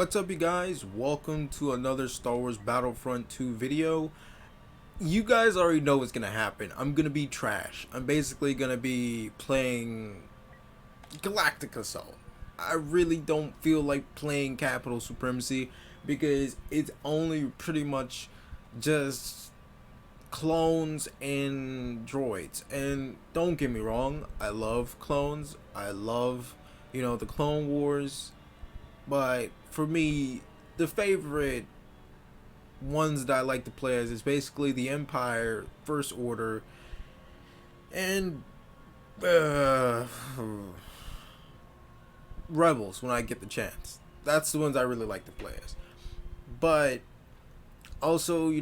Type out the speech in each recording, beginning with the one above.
What's up, you guys? Welcome to another Star Wars Battlefront 2 video. You guys already know what's gonna happen. I'm gonna be trash. I'm basically gonna be playing Galactic Assault. I really don't feel like playing Capital Supremacy because it's only pretty much just clones and droids. And don't get me wrong, I love clones. I love, the Clone Wars. But for me, the favorite ones that I like to play as is basically the Empire, First Order, and Rebels when I get the chance. That's the ones I really like to play as. But also,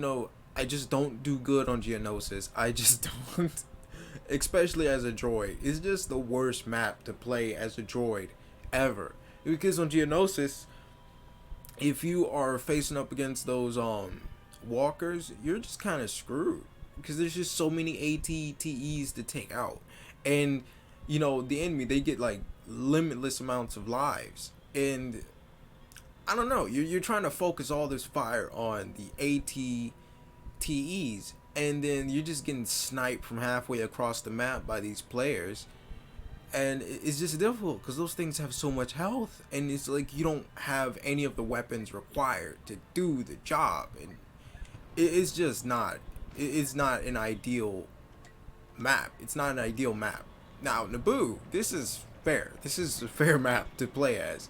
I just don't do good on Geonosis. I just don't. Especially as a droid. It's just the worst map to play as a droid ever. Because on Geonosis, if you are facing up against those walkers, you're just kind of screwed because there's just so many ATTEs to take out, and the enemy, they get like limitless amounts of lives, and I don't know, you're trying to focus all this fire on the ATTEs, and then you're just getting sniped from halfway across the map by these players. And it's just difficult because those things have so much health, and it's like you don't have any of the weapons required to do the job, and it's just not. It's not an ideal map. It's not an ideal map. Now, Naboo, this is fair. This is a fair map to play as.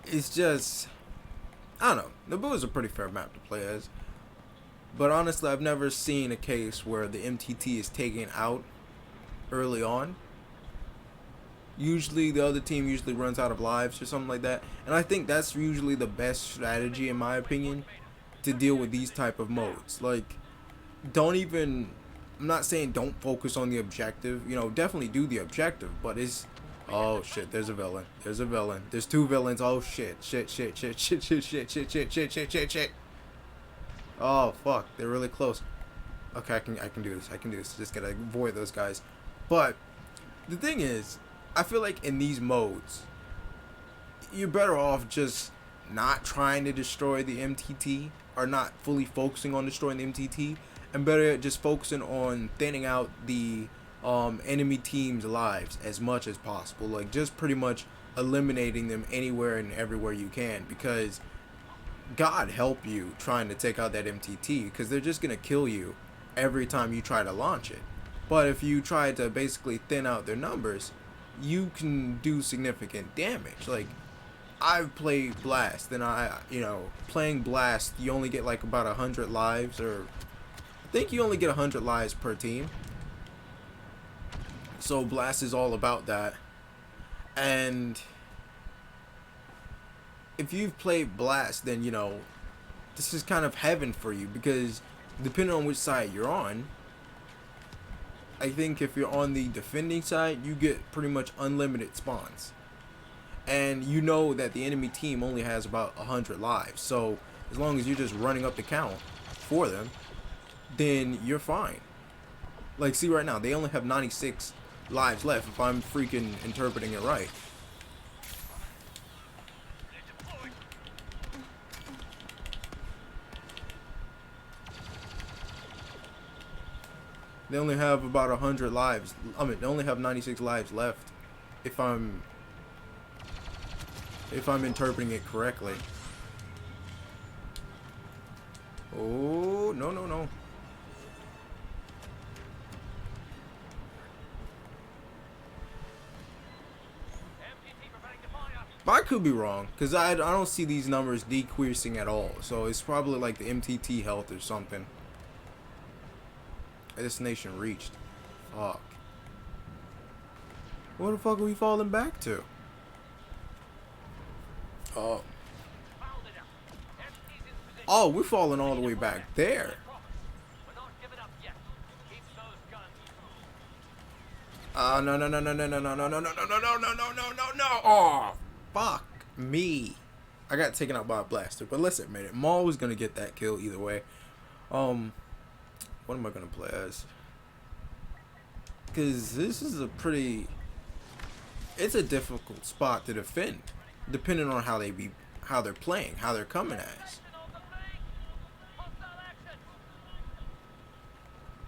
It's just, I don't know. Naboo is a pretty fair map to play as. But honestly, I've never seen a case where the MTT is taken out early on. Usually the other team usually runs out of lives or something like that, and I think that's usually the best strategy, in my opinion, to deal with these type of modes. Like, I'm not saying don't focus on the objective, definitely do the objective, but it's, oh shit, there's a villain, there's two villains, oh shit, oh fuck, they're really close. Okay, I can do this, just gotta avoid those guys. But the thing is, I feel like in these modes, you're better off just not trying to destroy the MTT, or not fully focusing on destroying the MTT, and better just focusing on thinning out the enemy team's lives as much as possible. Like, just pretty much eliminating them anywhere and everywhere you can, because God help you trying to take out that MTT, because they're just gonna kill you every time you try to launch it. But if you try to basically thin out their numbers, you can do significant damage. Like, I've played Blast, and playing Blast, you only get like about 100 lives, or I think you only get 100 lives per team. So Blast is all about that. And if you've played Blast, then this is kind of heaven for you, because depending on which side you're on, I think if you're on the defending side, you get pretty much unlimited spawns. And you know that the enemy team only has about 100 lives. So as long as you're just running up the count for them, then you're fine. Like, see right now, they only have 96 lives left, if I'm freaking interpreting it right. They only have about 100 lives. They only have 96 lives left, if I'm interpreting it correctly. Oh, no. But I could be wrong, because I don't see these numbers decreasing at all. So it's probably like the MTT health or something. Destination reached. Fuck. What the fuck are we falling back to? Oh. Oh, we're falling all the way back there. No. Oh, fuck me. I got taken out by a blaster, but let's admit it. Maul was gonna get that kill either way. What am I gonna play as? Because this is it's a difficult spot to defend. depending on how they're playing, how they're coming as.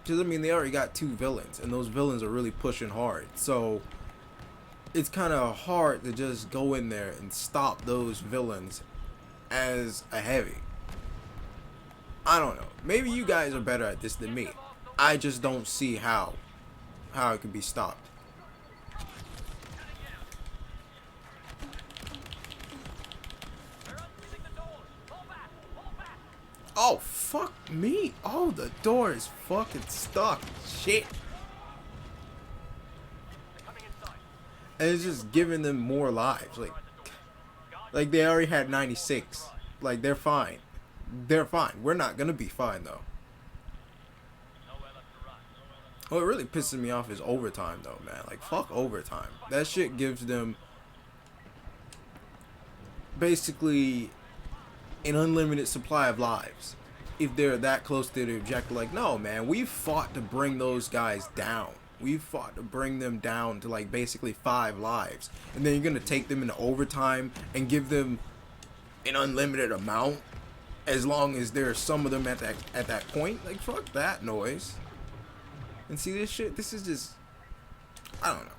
Because I mean, they already got 2 villains, and those villains are really pushing hard. So it's kind of hard to just go in there and stop those villains as a heavy. I don't know. Maybe you guys are better at this than me. I just don't see how it can be stopped. Oh, fuck me. Oh, the door is fucking stuck. Shit. And it's just giving them more lives. Like they already had 96. Like, they're fine. They're fine. We're not gonna be fine, though. What really pisses me off is overtime, though, man. Like, fuck overtime. That shit gives them basically an unlimited supply of lives if they're that close to the objective. Like, no, man, we fought to bring those guys down. We fought to bring them down to, like, basically 5 lives, and then you're gonna take them into overtime and give them an unlimited amount as long as there's some of them at that point. Like, fuck that noise. And see, this shit, this is just, I don't know.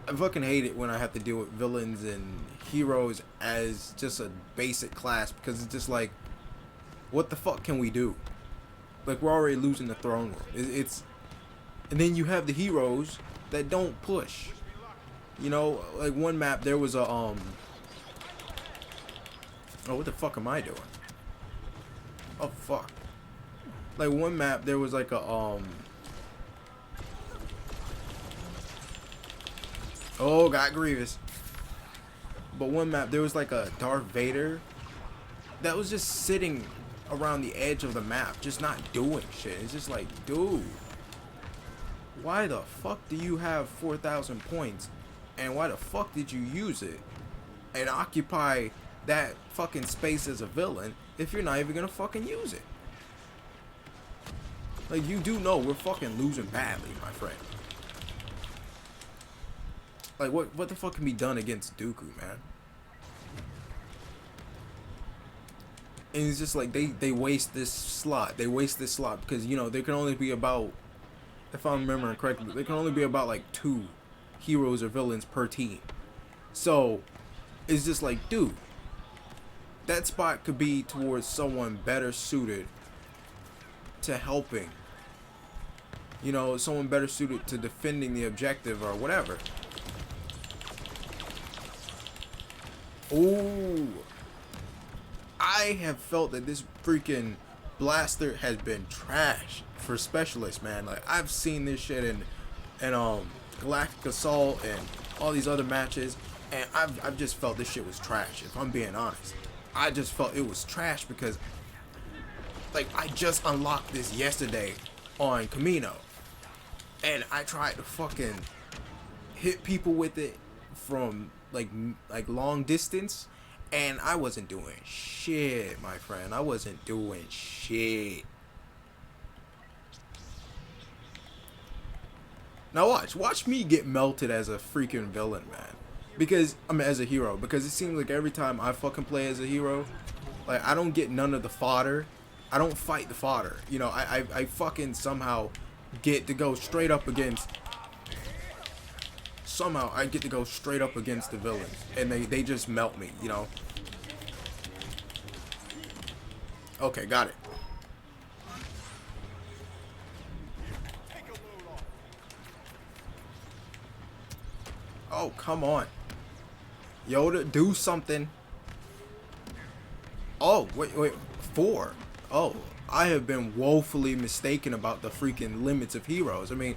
I fucking hate it when I have to deal with villains and heroes as just a basic class, because it's just like, what the fuck can we do? Like, we're already losing the throne room. It's and then you have the heroes that don't push. You know, like one map there was a oh, what the fuck am I doing? Oh fuck. Like one map there was like a oh, got Grievous. But one map there was like a Darth Vader that was just sitting around the edge of the map, just not doing shit. It's just like, dude, why the fuck do you have 4,000 points, and why the fuck did you use it and occupy that fucking space as a villain if you're not even gonna fucking use it? Like, you do know we're fucking losing badly, my friend. Like, what the fuck can be done against Dooku, man? And it's just like they waste this slot. They waste this slot because, you know, there can only be about, if I'm remembering correctly, there can only be about like 2 heroes or villains per team. So it's just like, dude, that spot could be towards someone better suited to helping. You know, someone better suited to defending the objective or whatever. Ooh. I have felt that this freaking blaster has been trashed for specialists, man. Like, I've seen this shit in Galactic Assault and all these other matches, and I've just felt this shit was trash, if I'm being honest. I just felt it was trash because, like, I just unlocked this yesterday on Camino, and I tried to fucking hit people with it from like long distance, and I wasn't doing shit, my friend. I wasn't doing shit. Now watch me get melted as a freaking villain, man. Because, I mean, as a hero. Because it seems like every time I fucking play as a hero, like, I don't get none of the fodder. I don't fight the fodder. You know, I fucking somehow get to go straight up against... Somehow I get to go straight up against the villains. And they just melt me, you know. Okay, got it. Oh, come on. Yoda, do something. Oh, wait. 4. Oh, I have been woefully mistaken about the freaking limits of heroes. I mean...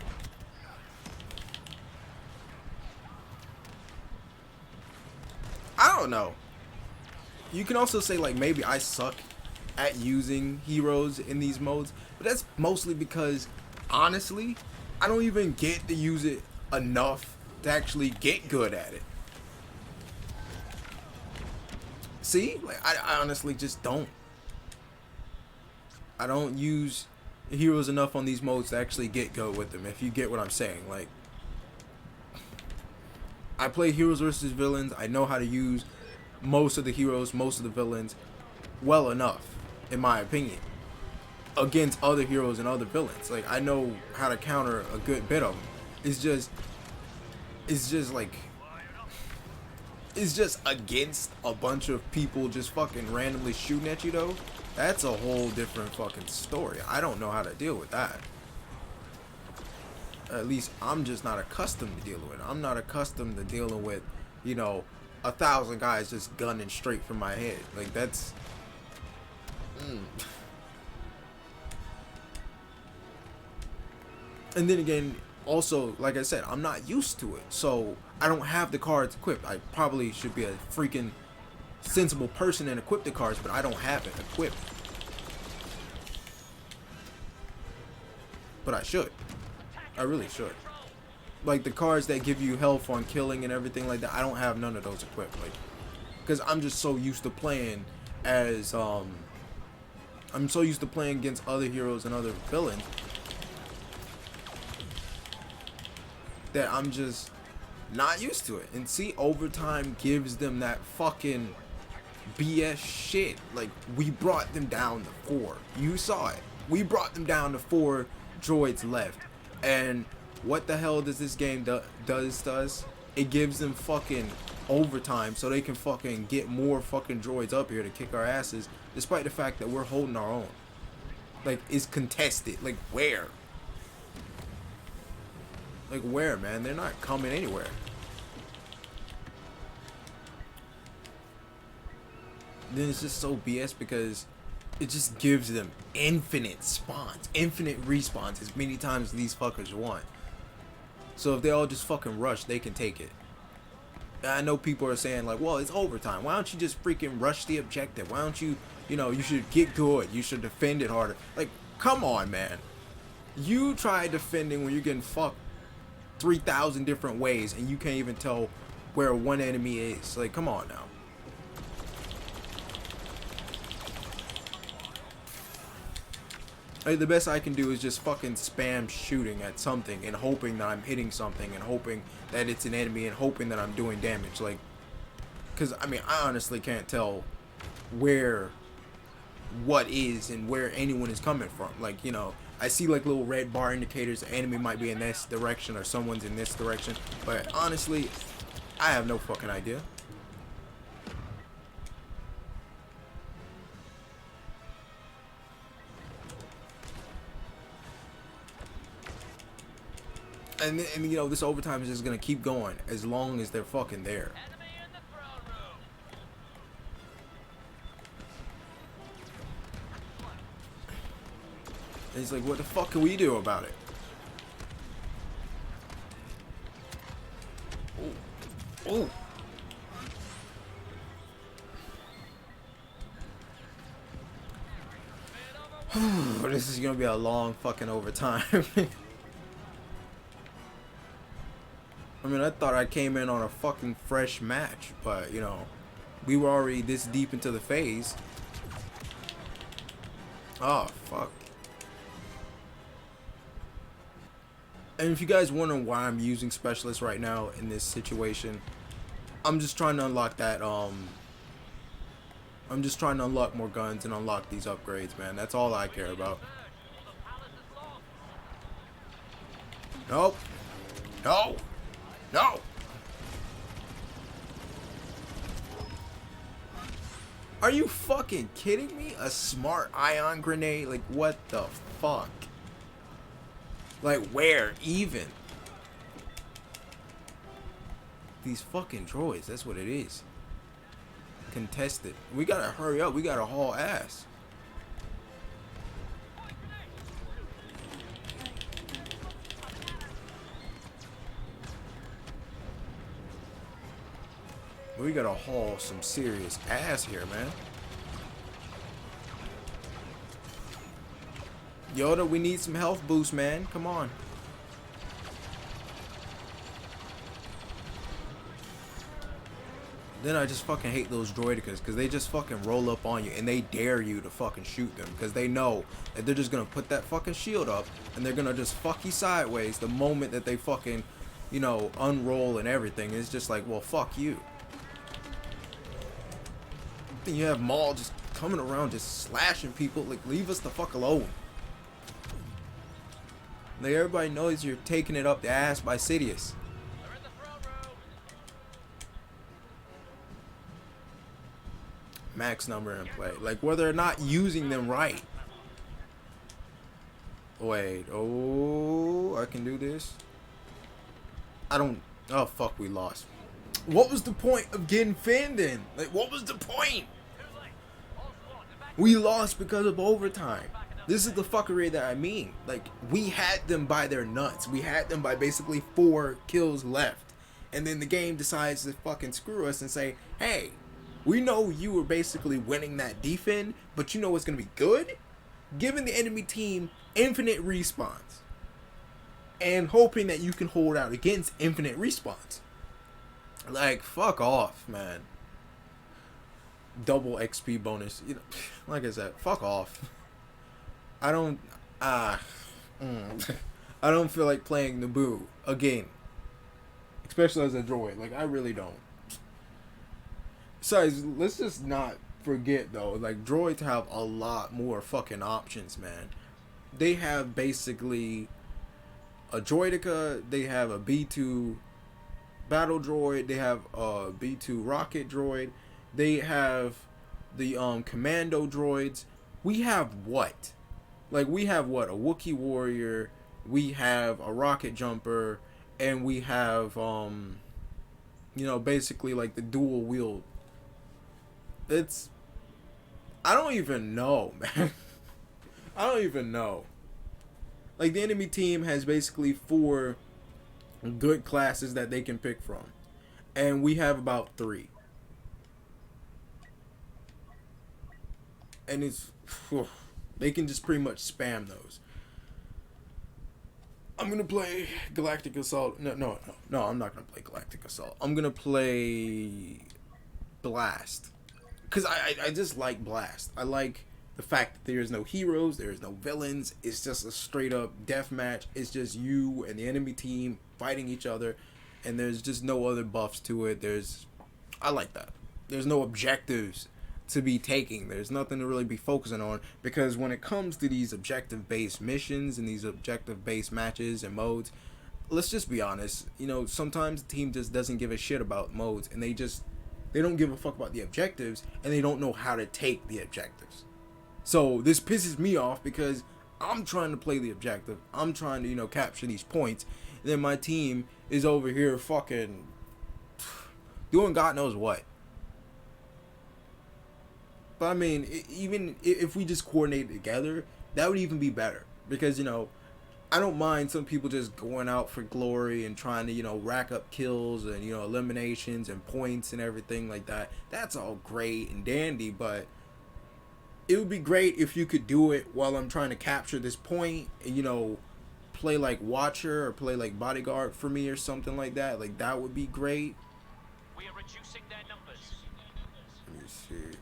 I don't know. You can also say, like, maybe I suck at using heroes in these modes, but that's mostly because, honestly, I don't even get to use it enough to actually get good at it. See? Like, I honestly just don't. I don't use heroes enough on these modes to actually get good with them, if you get what I'm saying. Like, I play heroes versus villains. I know how to use most of the heroes, most of the villains well enough, in my opinion, against other heroes and other villains. Like, I know how to counter a good bit of them. It's just like, it's just against a bunch of people just fucking randomly shooting at you, though. That's a whole different fucking story. I don't know how to deal with that. At least I'm just not accustomed to dealing with it. I'm not accustomed to dealing with, you know, 1,000 guys just gunning straight from my head. Like, that's... And then again, also, like I said, I'm not used to it. So, I don't have the cards equipped. I probably should be a freaking sensible person and equip the cards, but I don't have it equipped. But I should. I really should. Like, the cards that give you health on killing and everything like that, I don't have none of those equipped. Like, because I'm just so used to playing as, I'm so used to playing against other heroes and other villains that I'm just not used to it. And see, overtime gives them that fucking BS shit. Like, we brought them down to 4. You saw it. We brought them down to 4 droids left. And what the hell does this game does to us? It gives them fucking overtime so they can fucking get more fucking droids up here to kick our asses, despite the fact that we're holding our own. Like, it's contested. Like, where? Like, where, man? They're not coming anywhere. Then it's just so BS because it just gives them infinite spawns, infinite respawns as many times as these fuckers want. So if they all just fucking rush, they can take it. And I know people are saying like, well, it's overtime. Why don't you just freaking rush the objective? Why don't you, you know, you should get good. You should defend it harder. Like, come on, man. You try defending when you're getting fucked 3,000 different ways and you can't even tell where one enemy is. Like, come on now. Like, the best I can do is just fucking spam shooting at something and hoping that I'm hitting something and hoping that it's an enemy and hoping that I'm doing damage. Like, because, I mean, I honestly can't tell where what is and where anyone is coming from. Like, you know, I see like little red bar indicators, the enemy might be in this direction or someone's in this direction. But honestly, I have no fucking idea. And you know, this overtime is just gonna keep going as long as they're fucking there. And it's like, what the fuck can we do about it? Oh, oh. This is gonna be a long fucking overtime. I mean, I thought I came in on a fucking fresh match, but, you know, we were already this deep into the phase. Oh, fuck. And if you guys wonder why I'm using Specialist right now in this situation, I'm just trying to unlock that, I'm just trying to unlock more guns and unlock these upgrades, man. That's all I care about. Nope. No. No! Are you fucking kidding me? A smart ion grenade? Like, what the fuck? Like, where even? These fucking droids, that's what it is. Contested. We gotta hurry up, we gotta haul ass. We gotta haul some serious ass here, man. Yoda, we need some health boost, man. Come on. Then I just fucking hate those droidicas because they just fucking roll up on you and they dare you to fucking shoot them because they know that they're just gonna put that fucking shield up and they're gonna just fuck you sideways the moment that they fucking you know, unroll and everything. It's just like, well, fuck you. Then you have Maul just coming around, just slashing people. Like, leave us the fuck alone. Like, everybody knows you're taking it up the ass by Sidious. Max number in play. Like, whether or not using them right. Wait. Oh, I can do this. I don't. Oh, fuck, we lost. What was the point of getting Finn then? Like, what was the point? We lost because of overtime. This is the fuckery that I mean. Like, we had them by their nuts. We had them by basically 4 kills left. And then the game decides to fucking screw us and say, hey, we know you were basically winning that defend, but you know what's going to be good? Giving the enemy team infinite respawns. And hoping that you can hold out against infinite respawns. Like, fuck off, man. Double XP bonus. You know, like I said, fuck off. I don't I don't feel like playing Naboo again. Especially as a droid. Like, I really don't. Besides, let's just not forget though, like, droids have a lot more fucking options, man. They have basically a droidica, they have a B2 battle droid, they have a B2 rocket droid, they have the commando droids. We have what? Like, we have what? A Wookiee warrior, we have a rocket jumper, and we have you know, basically like the dual wield. It's, I don't even know, man. I don't even know. Like, the enemy team has basically 4 good classes that they can pick from. And we have about 3. And it's, they can just pretty much spam those. I'm going to play Galactic Assault. No, I'm not going to play Galactic Assault. I'm going to play Blast. Because I just like Blast. I like the fact that there's no heroes, there's no villains. It's just a straight up deathmatch. It's just you and the enemy team fighting each other. And there's just no other buffs to it. I like that. There's no objectives to be taking. There's nothing to really be focusing on. Because when it comes to these objective-based missions and these objective-based matches and modes, let's just be honest. You know, sometimes the team just doesn't give a shit about modes. And they don't give a fuck about the objectives, and they don't know how to take the objectives. So this pisses me off because I'm trying to play the objective. I'm trying to, you know, capture these points. And then my team is over here fucking doing God knows what. But I mean, even if we just coordinate together, that would even be better. Because, you know, I don't mind some people just going out for glory and trying to, you know, rack up kills and, you know, eliminations and points and everything like that. That's all great and dandy, but it would be great if you could do it while I'm trying to capture this point and, you know, play like Watcher or play like Bodyguard for me or something like that. Like, that would be great. We are reducing their numbers. Let me see.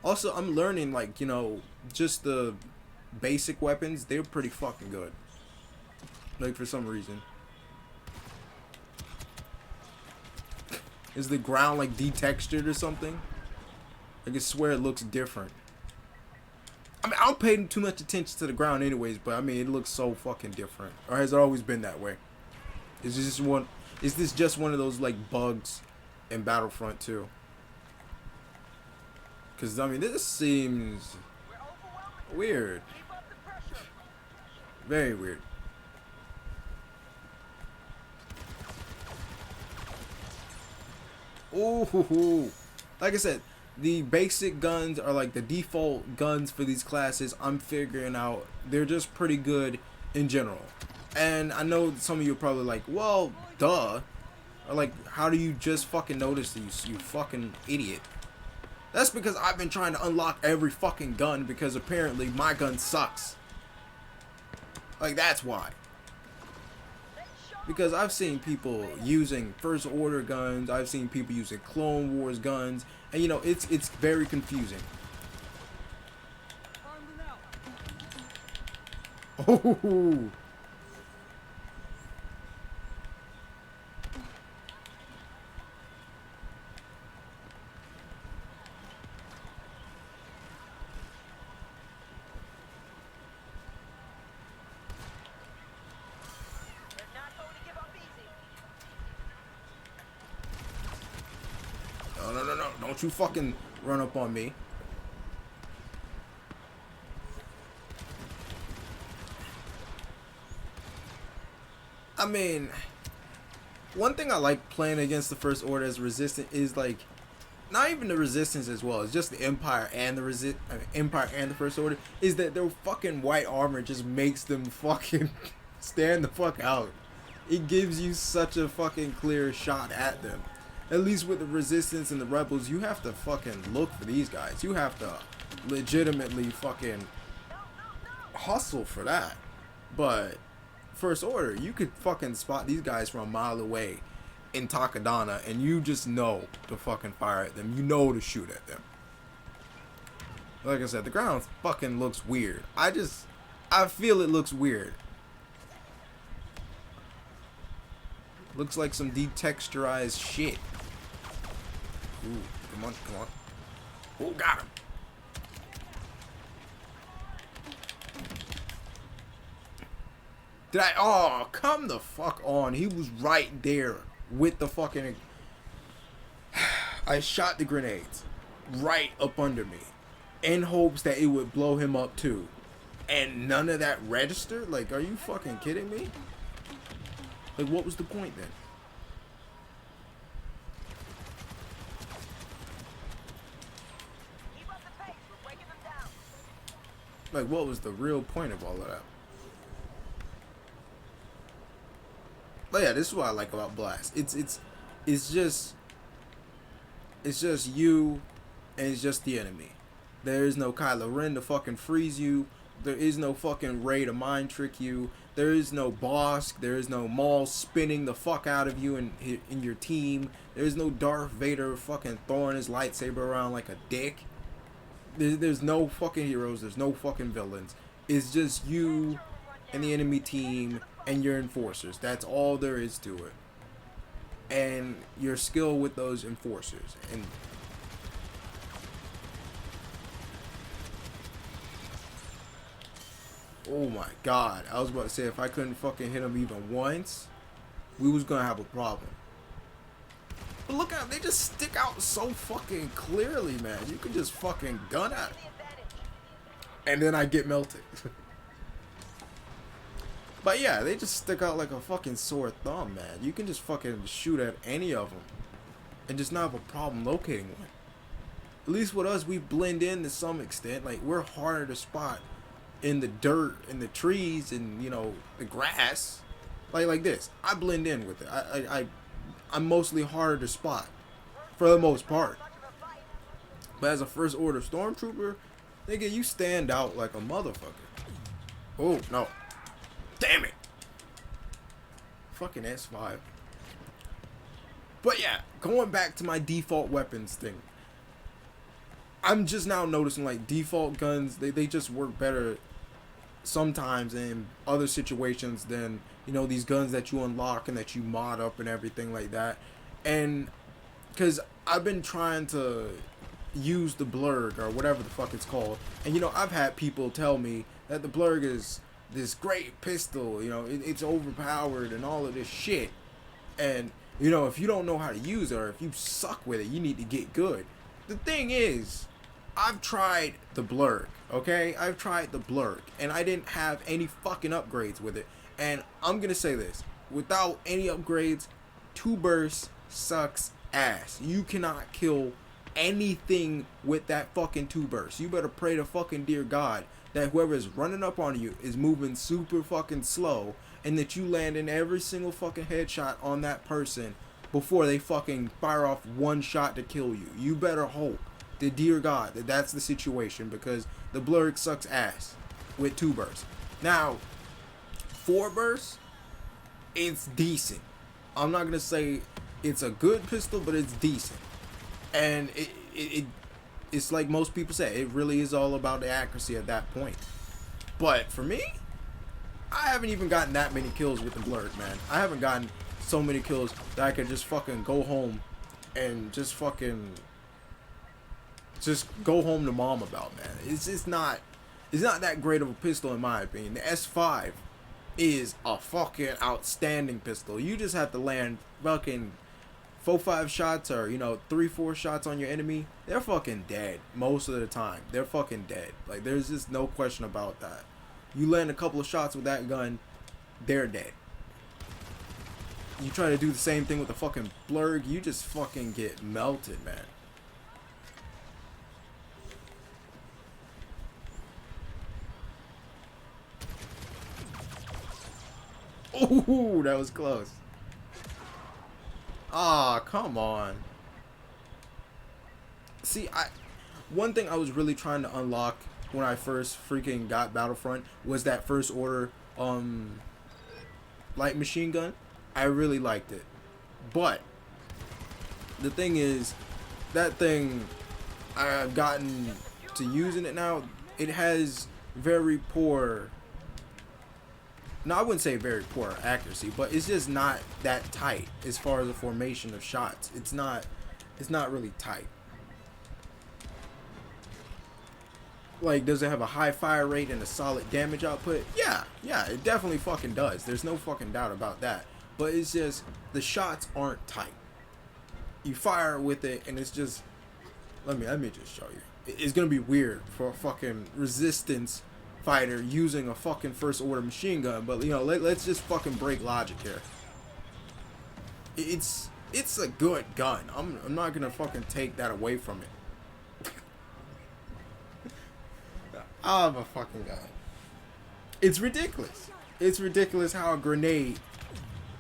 Also, I'm learning, like, you know, just the basic weapons, they're pretty fucking good. Like, for some reason. Is the ground, like, detextured or something? I can swear it looks different. I mean, I don't pay too much attention to the ground anyways, but, I mean, it looks so fucking different. Or has it always been that way? Is this just one of those, like, bugs in Battlefront 2? Because, I mean, this seems weird. Very weird. Ooh. Like I said, the basic guns are like the default guns for these classes. I'm figuring out they're just pretty good in general. And I know some of you are probably like, well, duh. Or like, how do you just fucking notice these, you fucking idiot? That's because I've been trying to unlock every fucking gun because apparently my gun sucks. Like, that's why. Because I've seen people using First Order guns, I've seen people using Clone Wars guns, and you know, it's very confusing. Oh. They're not going to give up easy. No, no, no, no. Don't you fucking run up on me. I mean, one thing I like playing against the First Order as Resistance is like, not even the Resistance as well. It's just the Empire and the Empire and the First Order. Is that their fucking white armor just makes them fucking stand the fuck out. It gives you such a fucking clear shot at them. At least with the Resistance and the Rebels, you have to fucking look for these guys. You have to legitimately fucking hustle for that. But First Order, you could fucking spot these guys from a mile away in Takadana, and you just know to fucking fire at them. You know to shoot at them. Like I said, the ground fucking looks weird. I feel it looks weird. Looks like some detexturized shit. Ooh, come on, come on. Oh, got him. Did I? Oh, come the fuck on. He was right there with the fucking... I shot the grenades right up under me in hopes that it would blow him up too. And none of that registered? Like, are you fucking kidding me? Like, what was the point then? Keep up the pace. We're breaking them down. Like, what was the real point of all of that? But yeah, this is what I like about Blast. It's just you, and it's just the enemy. There is no Kylo Ren to fucking freeze you. There is no fucking Rey to mind trick you. There is no Bosk. There is no Maul spinning the fuck out of you in your team. There is no Darth Vader fucking throwing his lightsaber around like a dick. There's no fucking heroes. There's no fucking villains. It's just you and the enemy team and your enforcers. That's all there is to it. And your skill with those enforcers. And oh my god, I was about to say, if I couldn't fucking hit him even once, we was gonna have a problem. But look at them, they just stick out so fucking clearly, man. You can just fucking gun at it. And then I get melted. But yeah, they just stick out like a fucking sore thumb, man. You can just fucking shoot at any of them and just not have a problem locating one. At least with us, we blend in to some extent. Like, we're harder to spot in the dirt, in the trees, and, you know, the grass. Like this. I blend in with it. I'm mostly harder to spot for the most part. But as a First Order Stormtrooper, nigga, you stand out like a motherfucker. Oh, no. Damn it. Fucking S5. But yeah, going back to my default weapons thing. I'm just now noticing, like, default guns, they just work better sometimes in other situations than, you know, these guns that you unlock and that you mod up and everything like that. And because I've been trying to use the Blurg or whatever the fuck it's called, and, you know, I've had people tell me that the Blurg is this great pistol, you know, it's overpowered and all of this shit. And, you know, if you don't know how to use it, or if you suck with it, you need to get good. The thing is, I've tried the Blurg, okay? I've tried the Blurg, and I didn't have any fucking upgrades with it. And I'm gonna say this, without any upgrades, 2 bursts sucks ass. You cannot kill anything with that fucking 2 bursts. You better pray to fucking dear God that whoever is running up on you is moving super fucking slow, and that you land in every single fucking headshot on that person before they fucking fire off one shot to kill you. You better hope to dear God that that's the situation, because the Blurg sucks ass with 2 bursts. Now, 4 bursts, it's decent. I'm not gonna say it's a good pistol, but it's decent. And it's like most people say, it really is all about the accuracy at that point. But for me, I haven't even gotten that many kills with the blurred, man. I haven't gotten so many kills that I could just fucking go home and just go home to mom about, man. It's not that great of a pistol in my opinion. The S5 is a fucking outstanding pistol. You just have to land fucking 4-5 shots or 3-4 shots on your enemy. They're fucking dead most of the time. They're fucking dead. Like there's just no question about that. You land a couple of shots with that gun, they're dead. You try to do the same thing with the fucking blurg, you just fucking get melted, man. Ooh, that was close. Ah, come on. See, one thing I was really trying to unlock when I first freaking got Battlefront was that first order light machine gun. I really liked it. But the thing is, that thing, I've gotten to using it now, it has very poor, no, I wouldn't say very poor accuracy, but it's just not that tight as far as the formation of shots. It's not really tight. Like, does it have a high fire rate and a solid damage output? Yeah, it definitely fucking does. There's no fucking doubt about that. But it's just, the shots aren't tight. You fire with it and it's just, let me just show you. It's gonna be weird for a fucking resistance fighter using a fucking first order machine gun, but let's just fucking break logic here. It's a good gun. I'm not gonna fucking take that away from it. I'm a fucking guy. It's ridiculous. It's ridiculous how a grenade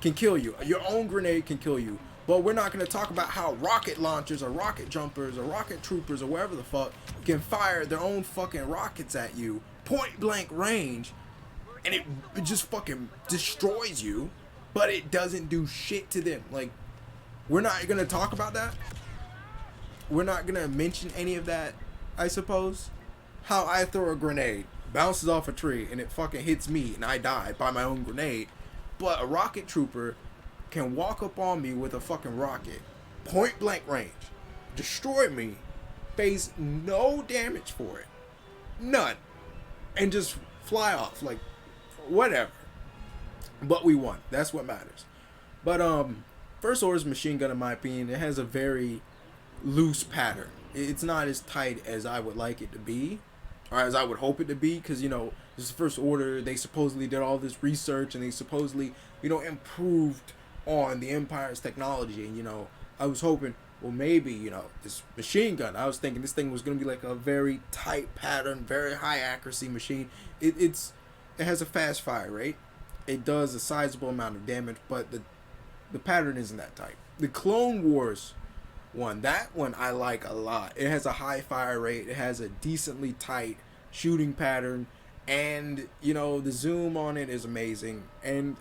can kill you. Your own grenade can kill you. But we're not going to talk about how rocket launchers or rocket jumpers or rocket troopers or whatever the fuck can fire their own fucking rockets at you, point blank range, and it just fucking destroys you, but it doesn't do shit to them. Like, we're not going to talk about that. We're not going to mention any of that, I suppose. How I throw a grenade, bounces off a tree, and it fucking hits me, and I die by my own grenade. But a rocket trooper can walk up on me with a fucking rocket, point blank range, destroy me, face no damage for it, none, and just fly off like whatever. But we won. That's what matters. But first order's machine gun, in my opinion, it has a very loose pattern. It's not as tight as I would like it to be, or as I would hope it to be, because this is first order. They supposedly did all this research and they supposedly improved on the Empire's technology, and I was hoping, well, maybe this machine gun, I was thinking this thing was going to be like a very tight pattern, very high accuracy machine. It has a fast fire rate, it does a sizable amount of damage, but the pattern isn't that tight. The Clone Wars one, that one I like a lot. It has a high fire rate, it has a decently tight shooting pattern, and the zoom on it is amazing, and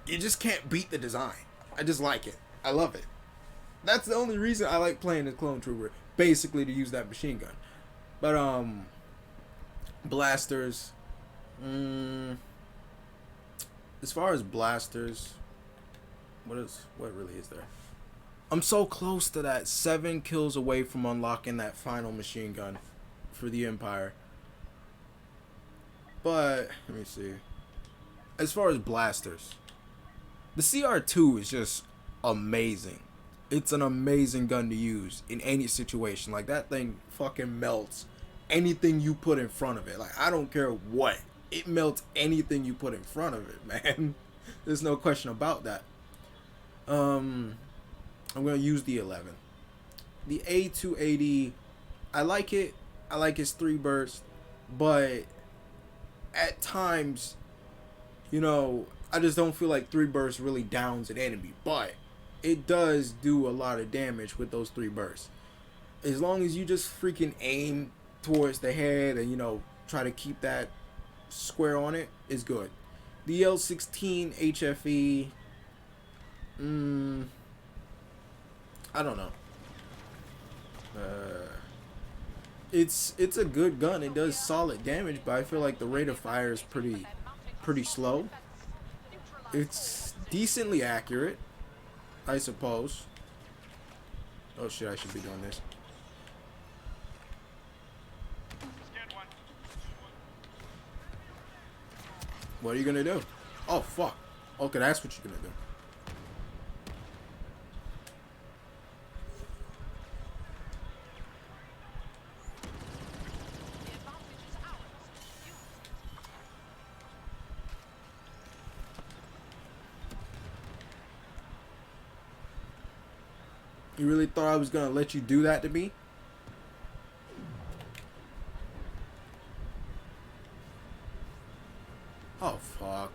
you just can't beat the design. I just like it. I love it. That's the only reason I like playing the Clone Trooper, basically to use that machine gun. But blasters, as far as blasters, what really is there? I'm so close to that 7 kills away from unlocking that final machine gun for the Empire. But let me see. As far as blasters, the CR2 is just amazing. It's an amazing gun to use in any situation. Like, that thing fucking melts anything you put in front of it. Like, I don't care what. It melts anything you put in front of it, man. There's no question about that. I'm going to use the 11. The A280, I like it. I like its 3 burst. But at times, I just don't feel like 3 bursts really downs an enemy. But it does do a lot of damage with those 3 bursts. As long as you just freaking aim towards the head and, try to keep that square on it, is good. The L16 HFE, I don't know. It's a good gun. It does solid damage, but I feel like the rate of fire is pretty pretty slow. It's decently accurate, I suppose. Oh shit, I should be doing this. What are you gonna do? Oh fuck. Okay, that's what you're gonna do. You really thought I was gonna let you do that to me? Oh fuck.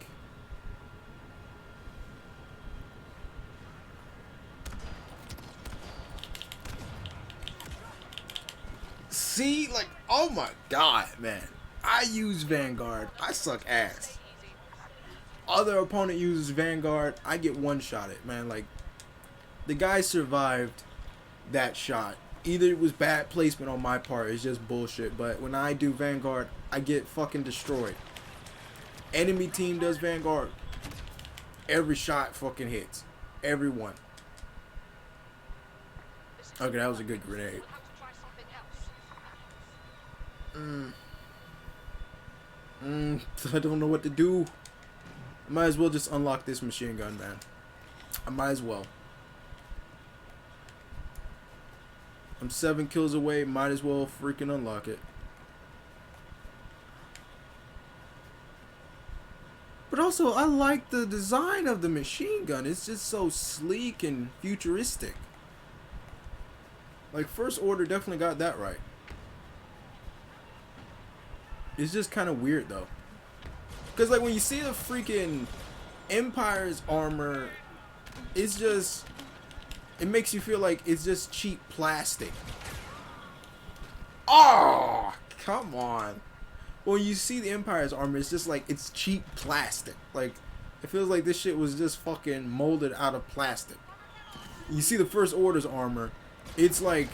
See, like, oh my god, man. I use Vanguard. I suck ass. Other opponent uses Vanguard. I get one-shotted, man. Like, the guy survived that shot. Either it was bad placement on my part, it's just bullshit. But when I do Vanguard, I get fucking destroyed. Enemy team does Vanguard. Every shot fucking hits. Every one. Okay, that was a good grenade. I don't know what to do. I might as well just unlock this machine gun, man. I might as well. I'm 7 kills away. Might as well freaking unlock it. But also, I like the design of the machine gun. It's just so sleek and futuristic. Like, First Order definitely got that right. It's just kind of weird, though. Because, like, when you see the freaking Empire's armor, it's just... It makes you feel like it's just cheap plastic. Oh, come on. When you see the Empire's armor, it's just like, it's cheap plastic. Like, it feels like this shit was just fucking molded out of plastic. You see the First Order's armor, it's like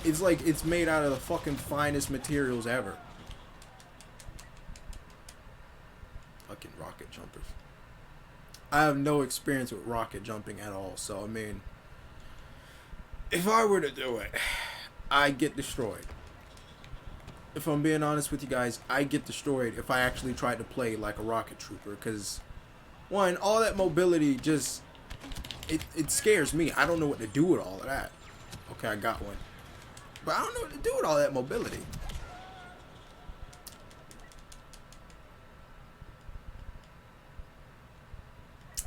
it's made out of the fucking finest materials ever. Fucking rocket jumpers. I have no experience with rocket jumping at all, so I mean, if I were to do it, I'd get destroyed. If I'm being honest with you guys, I get destroyed if I actually tried to play like a rocket trooper, because one, all that mobility just it scares me. I don't know what to do with all of that. Okay, I got one, but I don't know what to do with all that mobility.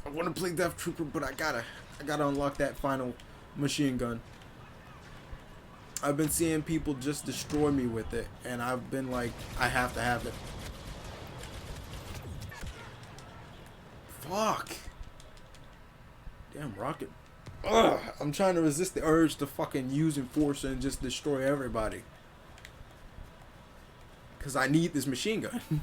I want to play Death Trooper, but I gotta unlock that final machine gun. I've been seeing people just destroy me with it, and I've been like, I have to have it. Fuck. Damn rocket. Ugh, I'm trying to resist the urge to fucking use Enforcer and just destroy everybody. Because I need this machine gun.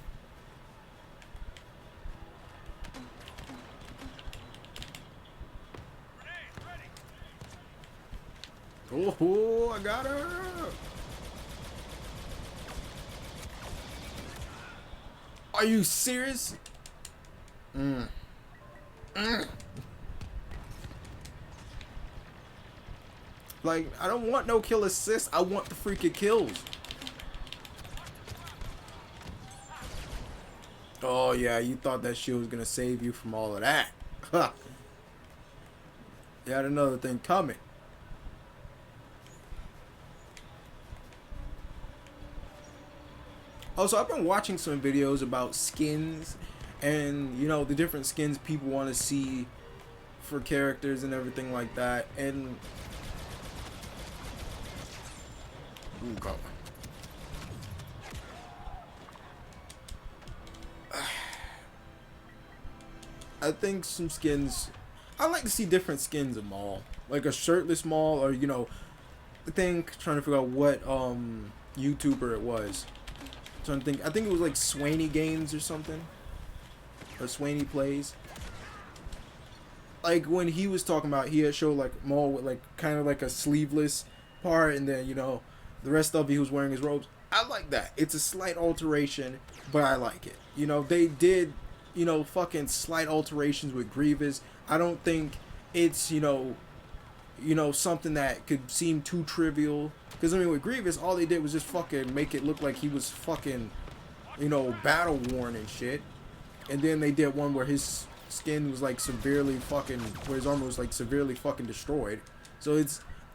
Oh, I got her. Are you serious? Like, I don't want no kill assist. I want the freaking kills. Oh, yeah, you thought that shit was going to save you from all of that. Huh. You had another thing coming. Also, I've been watching some videos about skins and, you know, the different skins people want to see for characters and everything like that. And ooh, God. I think some skins, I like to see different skins of Maul, like a shirtless Maul, or, you know, I think, trying to figure out what YouTuber it was. Trying to think, I think it was like Swaney Games or something, or Swaney Plays. Like when he was talking about, he had showed like Maul with like kind of like a sleeveless part, and then, you know, the rest of it he was wearing his robes. I like that. It's a slight alteration, but I like it. You know, they did fucking slight alterations with Grievous. I don't think it's something that could seem too trivial. Because I mean, with Grievous, all they did was just fucking make it look like he was fucking, battle worn and shit. And then they did one where his skin was like severely fucking, where his armor was like severely fucking destroyed. So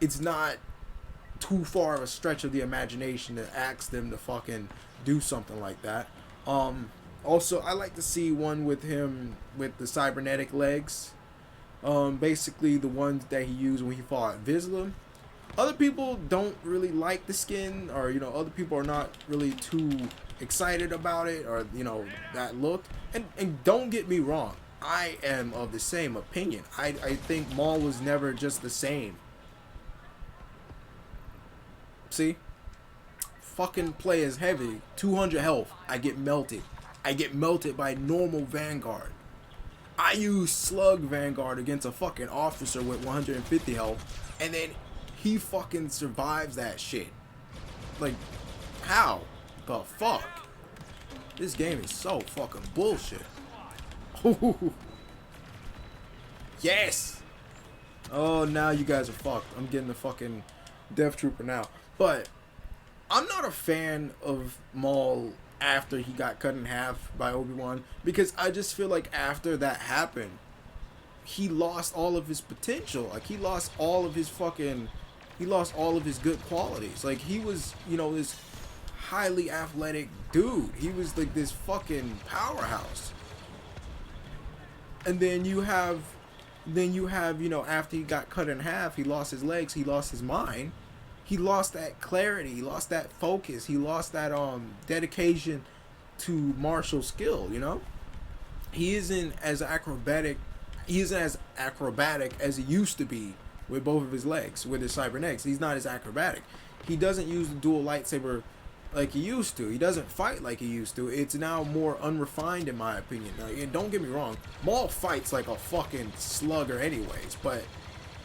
it's not too far of a stretch of the imagination to ask them to fucking do something like that. Also, I like to see one with him with the cybernetic legs. Basically the ones that he used when he fought Vizsla. Other people don't really like the skin, or other people are not really too excited about it, or that look. And don't get me wrong, I am of the same opinion. I think Maul was never just the same. See? Fucking play as heavy. 200 health. I get melted. I get melted by normal Vanguard. I use Slug Vanguard against a fucking officer with 150 health, and then he fucking survives that shit. Like, how the fuck? This game is so fucking bullshit. Yes! Oh, now you guys are fucked. I'm getting the fucking Death Trooper now. But I'm not a fan of Maul after he got cut in half by Obi-Wan, because I just feel like after that happened, he lost all of his potential. Like, he lost all of his good qualities. Like, he was, this highly athletic dude. He was like this fucking powerhouse. And then you have, after he got cut in half, he lost his legs, he lost his mind. He lost that clarity, he lost that focus, he lost that dedication to martial skill, He isn't as acrobatic as he used to be with both of his legs, with his cybernetics. He's not as acrobatic. He doesn't use the dual lightsaber like he used to. He doesn't fight like he used to. It's now more unrefined, in my opinion. And don't get me wrong, Maul fights like a fucking slugger anyways, but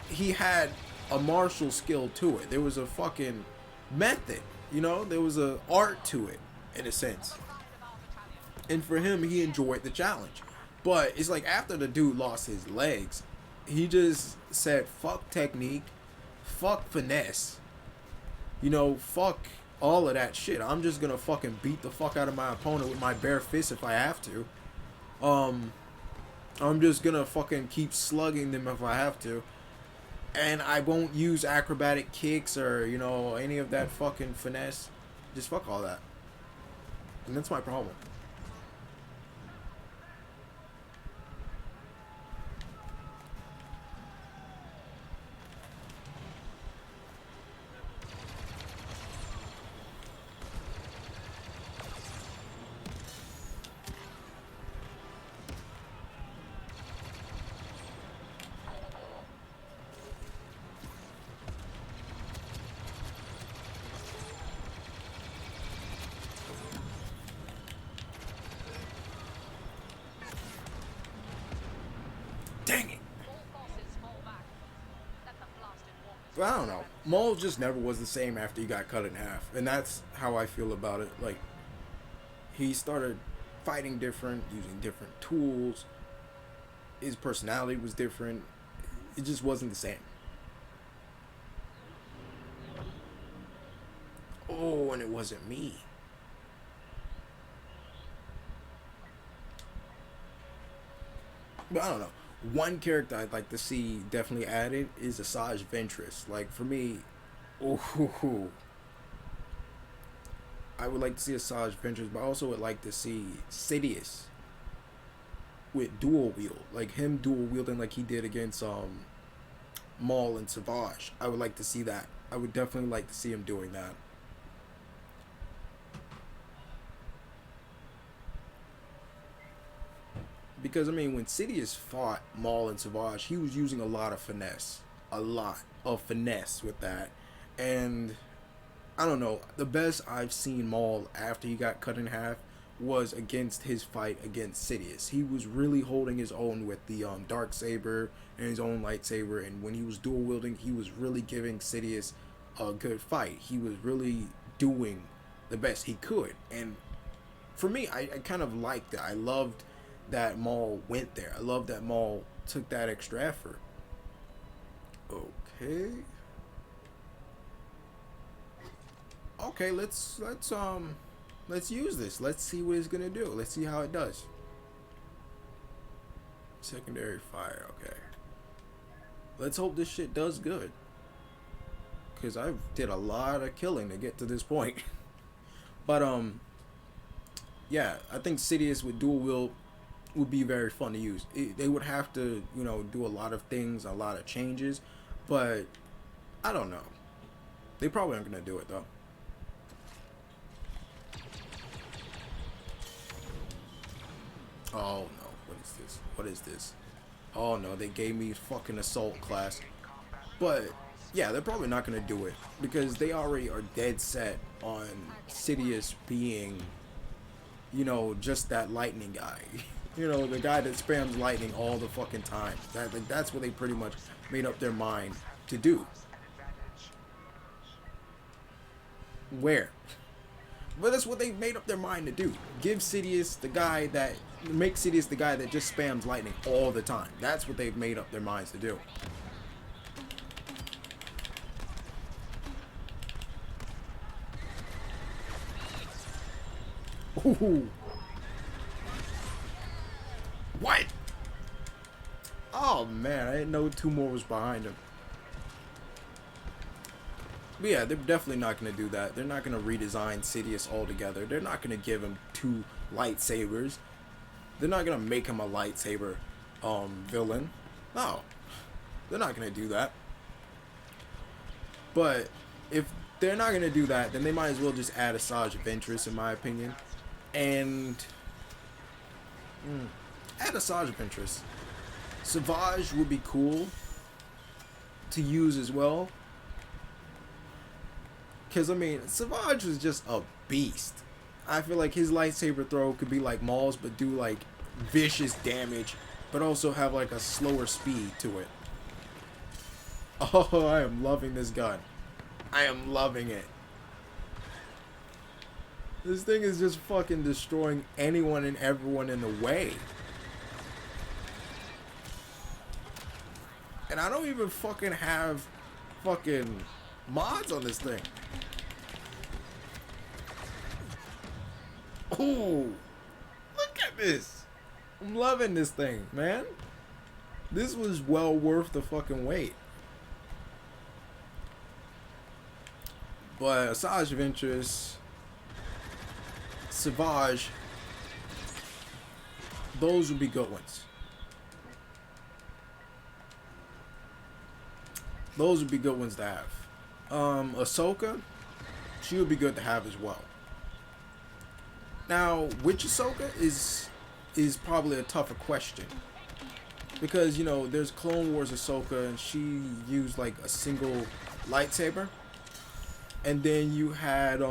he had a martial skill to it. There was a fucking method, there was a art to it, in a sense. And for him, he enjoyed the challenge. But it's like after the dude lost his legs, he just said, fuck technique, fuck finesse, fuck all of that shit. I'm just gonna fucking beat the fuck out of my opponent with my bare fist if I have to. I'm just gonna fucking keep slugging them if I have to. And I won't use acrobatic kicks or, any of that fucking finesse. Just fuck all that. And that's my problem. Dang it. But I don't know. Maul just never was the same after he got cut in half. And that's how I feel about it. Like, he started fighting different, using different tools. His personality was different. It just wasn't the same. Oh, and it wasn't me. But I don't know. One character I'd like to see definitely added is Asajj Ventress. Like, for me, I would like to see Asajj Ventress, but I also would like to see Sidious with dual wield. Like, him dual wielding like he did against Maul and Savage. I would like to see that. I would definitely like to see him doing that. Because, I mean, when Sidious fought Maul and Savage, he was using a lot of finesse. A lot of finesse with that. And, I don't know, the best I've seen Maul after he got cut in half was against his fight against Sidious. He was really holding his own with the Darksaber and his own lightsaber. And when he was dual wielding, he was really giving Sidious a good fight. He was really doing the best he could. And for me, I kind of liked it. I loved that Maul went there. I love that Maul took that extra effort. Okay. Okay, let's use this. Let's see what it's gonna do. Let's see how it does. Secondary fire, okay. Let's hope this shit does good. Cause I did a lot of killing to get to this point. But yeah, I think Sidious with dual wield would be very fun to use. They would have to, you know, do a lot of things, a lot of changes, but I don't know. They probably aren't gonna do it though. Oh no, what is this? What is this? Oh no, they gave me fucking assault class. But yeah, they're probably not gonna do it because they already are dead set on Sidious being, you know, just that lightning guy. You know, the guy that spams lightning all the fucking time. That's what they pretty much made up their mind to do. Where? But that's what they made up their mind to do. Give Sidious the guy that... Make Sidious the guy that just spams lightning all the time. That's what they've made up their minds to do. Ooh. What? Oh man, I didn't know two more was behind him. But yeah, they're definitely not going to do that. They're not going to redesign Sidious altogether. They're not going to give him two lightsabers. They're not going to make him a lightsaber villain. No. They're not going to do that. But if they're not going to do that, then they might as well just add a Asajj Ventress, in my opinion. And add a Asajj Ventress. Savage would be cool to use as well. Because, I mean, Savage was just a beast. I feel like his lightsaber throw could be like Maul's, but do, like, vicious damage, but also have, like, a slower speed to it. Oh, I am loving this gun. I am loving it. This thing is just fucking destroying anyone and everyone in the way. And I don't even fucking have fucking mods on this thing. Oh, look at this. I'm loving this thing, man. This was well worth the fucking wait. But Asajj Ventress, Savage, those would be good ones. Those would be good ones to have. Ahsoka, she would be good to have as well. Now, which Ahsoka is probably a tougher question. Because, you know, there's Clone Wars Ahsoka and she used like a single lightsaber. And then you had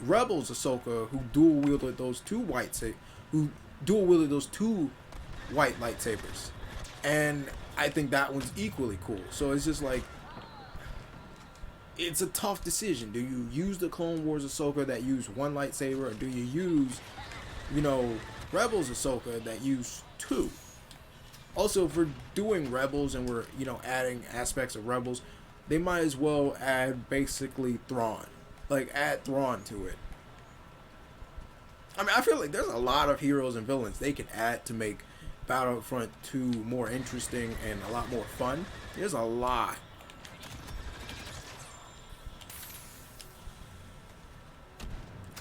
Rebels Ahsoka who dual wielded those two white lightsabers. And I think that one's equally cool. So it's just like, it's a tough decision. Do you use the Clone Wars Ahsoka that use one lightsaber, or do you use, you know, Rebels Ahsoka that use two? Also, if we're doing Rebels and we're, you know, adding aspects of Rebels, they might as well add basically Thrawn. Like, add Thrawn to it. I mean, I feel like there's a lot of heroes and villains they can add to make Battlefront 2 more interesting and a lot more fun. There's a lot.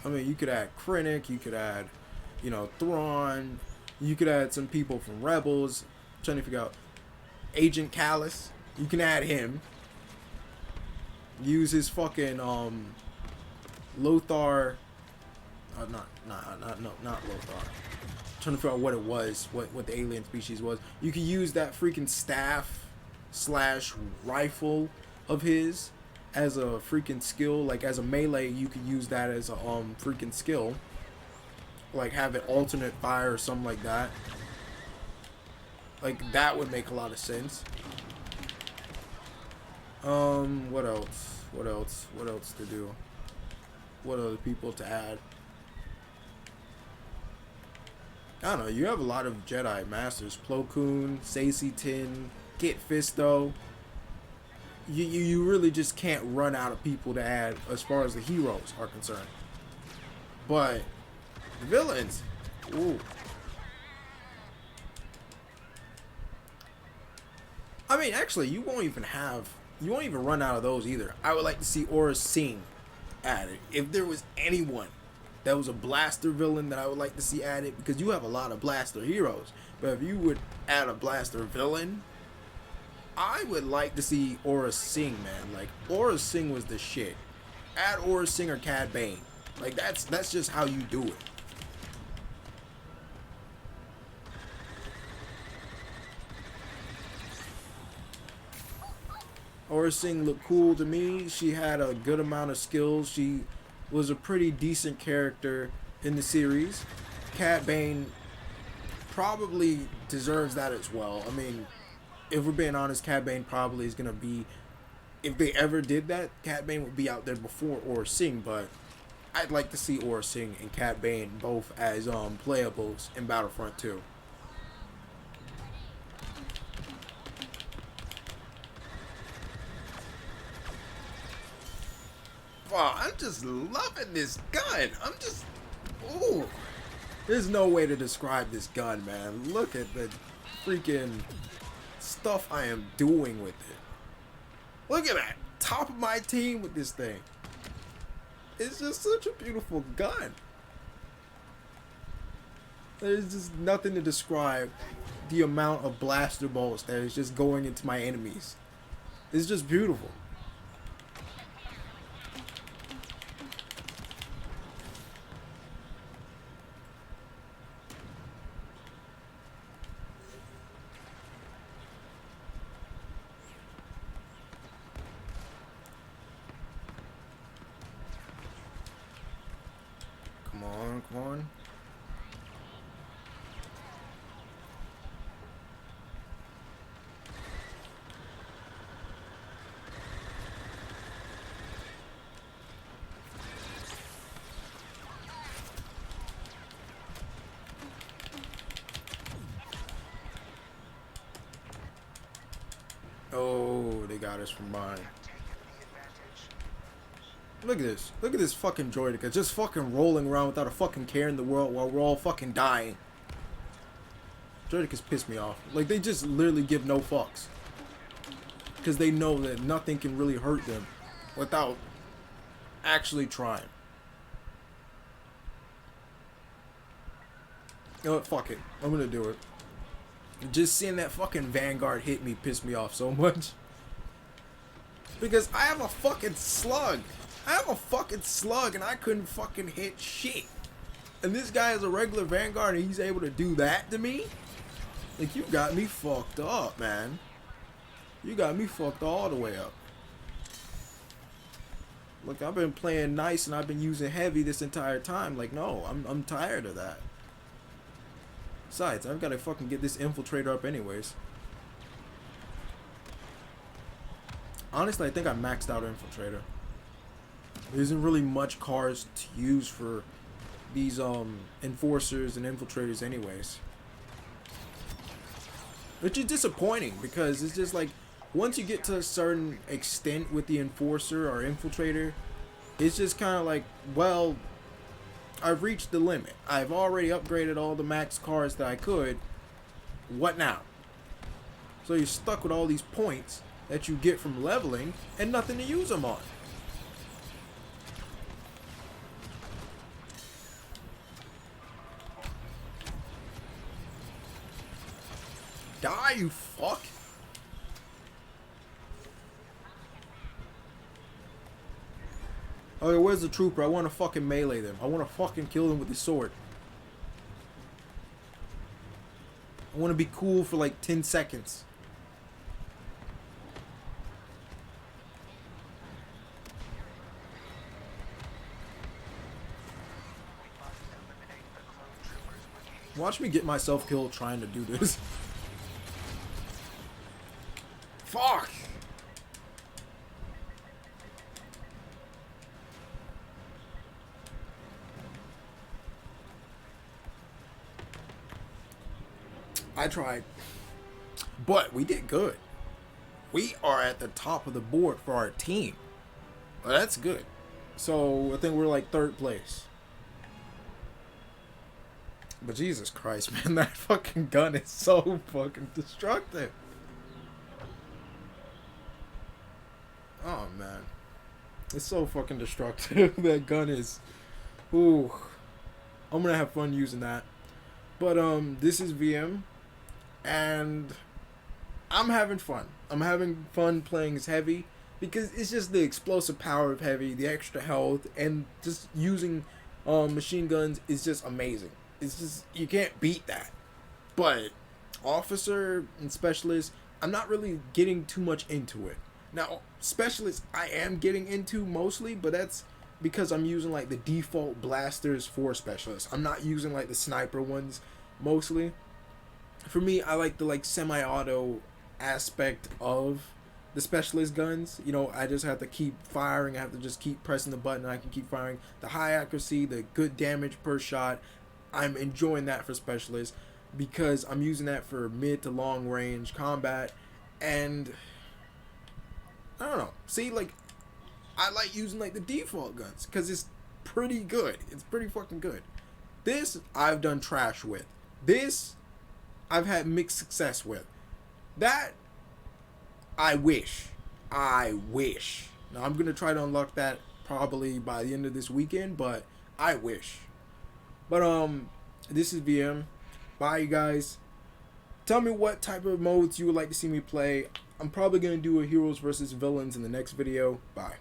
I mean, you could add Krennic, you could add, you know, Thrawn, you could add some people from Rebels. I'm trying to figure out Agent Callus. You can add him. Use his fucking Lothar. Not Lothar. I'm trying to figure out what it was, what the alien species was. You could use that freaking staff / rifle of his as a freaking skill. Like, as a melee, you could use that as a freaking skill. Like, have it alternate fire or something like that. Like, that would make a lot of sense. What else? What else? What else to do? What other people to add? I don't know. You have a lot of Jedi Masters: Plo Koon, Saesee Tin, Kit Fisto. You really just can't run out of people to add as far as the heroes are concerned. But the villains, ooh. I mean, actually, you won't even run out of those either. I would like to see Aura Singh added. If there was anyone that was a blaster villain that I would like to see added, because you have a lot of blaster heroes, but if you would add a blaster villain, I would like to see Aura Singh, man. Like, Aura Singh was the shit. Add Aura Singh or Cad Bane. Like, that's just how you do it. Aura Singh looked cool to me. She had a good amount of skills. She was a pretty decent character in the series. Cad Bane probably deserves that as well. I mean, if we're being honest, Cad Bane probably is gonna be, if they ever did that, Cad Bane would be out there before Aura Singh, but I'd like to see Aura Singh and Cad Bane both as playables in Battlefront 2. Wow, I'm just loving this gun. Ooh. There's no way to describe this gun, man. Look at the freaking stuff I am doing with it. Look at that. Top of my team with this thing. It's just such a beautiful gun. There's just nothing to describe the amount of blaster bolts that is just going into my enemies. It's just beautiful. Come on. Oh, they got us from mine. Look at this. Look at this fucking droidica just fucking rolling around without a fucking care in the world while we're all fucking dying. Droidicas piss me off. Like, they just literally give no fucks. Because they know that nothing can really hurt them without actually trying. You know what? Fuck it. I'm gonna do it. Just seeing that fucking Vanguard hit me pissed me off so much. Because I have a fucking slug. I have a fucking slug and I couldn't fucking hit shit. And this guy is a regular Vanguard and he's able to do that to me? Like, you got me fucked up, man. You got me fucked all the way up. Look, I've been playing nice and I've been using heavy this entire time. Like, no, I'm tired of that. Besides, I've got to fucking get this infiltrator up anyways. Honestly, I think I maxed out infiltrator. There isn't really much cars to use for these enforcers and infiltrators anyways. Which is disappointing because it's just like, once you get to a certain extent with the enforcer or infiltrator, it's just kind of like, well, I've reached the limit. I've already upgraded all the max cars that I could. What now? So you're stuck with all these points that you get from leveling and nothing to use them on. Die, you fuck. Okay, where's the trooper? I want to fucking melee them. I want to fucking kill them with the sword. I want to be cool for like 10 seconds. Watch me get myself killed trying to do this. Fuck! I tried. But we did good. We are at the top of the board for our team. Well, that's good. So I think we're like 3rd place. But Jesus Christ, man, that fucking gun is so fucking destructive. Oh man, it's so fucking destructive. That gun is. Ooh, I'm gonna have fun using that. But this is VM, and I'm having fun. I'm having fun playing as heavy because it's just the explosive power of heavy, the extra health, and just using machine guns is just amazing. It's just, you can't beat that. But officer and specialist, I'm not really getting too much into it. Now, specialist I am getting into mostly, but that's because I'm using like the default blasters for specialists. I'm not using like the sniper ones mostly. For me, I like the like semi-auto aspect of the specialist guns. You know, I just have to keep firing. I have to just keep pressing the button. And I can keep firing. The high accuracy, the good damage per shot. I'm enjoying that for specialists because I'm using that for mid to long range combat. And I don't know. See, like, I like using like the default guns because it's pretty good. It's pretty fucking good. This I've done trash with. This I've had mixed success with. That I wish. Now I'm gonna try to unlock that probably by the end of this weekend, but I wish. But this is VM. Bye, you guys. Tell me what type of modes you would like to see me play. I'm probably gonna do a heroes versus villains in the next video. Bye.